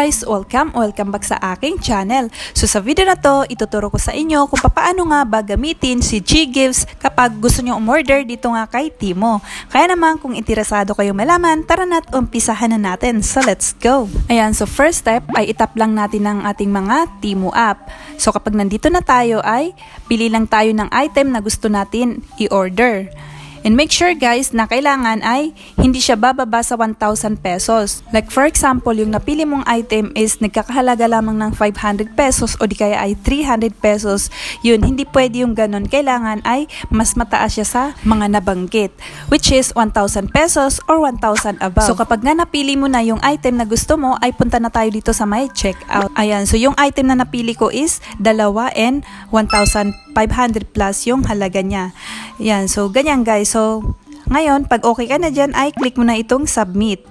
guys! Welcome back sa aking channel. So sa video na to, ituturo ko sa inyo kung paano nga ba gamitin si GGives kapag gusto nyo umorder dito nga kay Temu. Kaya naman kung interesado kayong malaman, tara na't umpisahan na natin. So let's go! Ayan, so first step ay itap lang natin ang ating mga Temu app. So kapag nandito na tayo ay pili lang tayo ng item na gusto natin i-order. And make sure guys na kailangan ay hindi siya bababa sa 1,000 pesos. Like for example, yung napili mong item is nagkakahalaga lamang ng 500 pesos o di kaya ay 300 pesos. Yun, hindi pwede yung ganun. Kailangan ay mas mataas siya sa mga nabanggit, which is 1,000 pesos or 1,000 above. So kapag nga napili mo na yung item na gusto mo, ay punta na tayo dito sa may checkout. Ayan, so yung item na napili ko is dalawa and 1,500 plus yung halaga niya. Ayan, so ganyan guys. So, ngayon, pag okay ka na dyan, ay click mo na itong submit.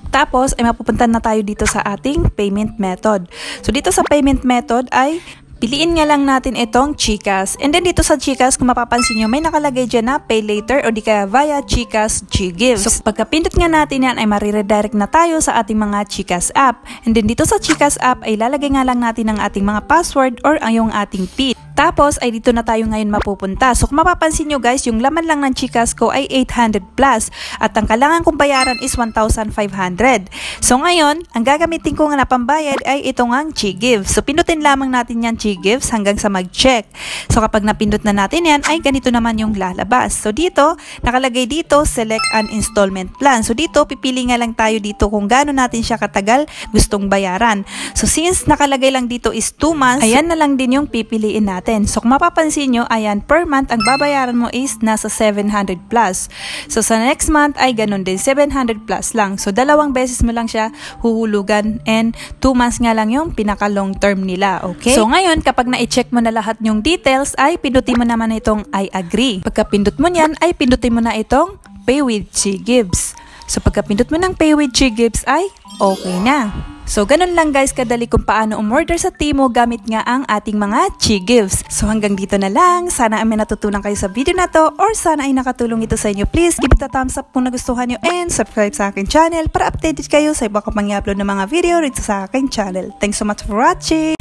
Tapos, ay mapupunta na tayo dito sa ating payment method. So, dito sa payment method ay piliin nga lang natin itong GCash. And then dito sa GCash, kung mapapansin nyo, may nakalagay dyan na pay later o di kaya via GCash GGives. So pagkapindot nga natin yan ay mariredirect na tayo sa ating mga GCash app. And then dito sa GCash app ay lalagay nga lang natin ang ating mga password or ang yung ating PIN. Tapos ay dito na tayo ngayon mapupunta. So kung mapapansin nyo guys, yung laman lang ng GCash ko ay 800 plus at ang kailangan kong bayaran is 1,500. So ngayon, ang gagamitin ko nga na pambayad ay itong ang GGives. So pindutin lamang natin yan GGives hanggang sa mag-check. So kapag napindot na natin yan, ay ganito naman yung lalabas. So dito, nakalagay dito, select an installment plan. So dito, pipili nga lang tayo dito kung gaano natin siya katagal gustong bayaran. So since nakalagay lang dito is 2 months, ayan na lang din yung pipiliin natin. So kung mapapansin nyo, ayan, per month, ang babayaran mo is nasa 700 plus. So sa next month ay ganun din, 700 plus lang. So dalawang beses mo lang siya huhulugan and 2 months nga lang yung pinaka long term nila, okay? So ngayon, kapag na-check mo na lahat yung details, ay pindutin mo naman itong I agree. Pagka pindot mo niyan, ay pindutin mo na itong pay with GGives. So pagka pindot mo ng pay with GGives ay okay na. So, ganun lang guys kadali kung paano umorder sa Temu gamit nga ang ating mga GGives. So, hanggang dito na lang. Sana ay may natutunan kayo sa video na to or sana ay nakatulong ito sa inyo. Please give it a thumbs up kung nagustuhan nyo and subscribe sa aking channel para updated kayo sa iba ko pang i-upload ng mga video rito sa aking channel. Thanks so much for watching!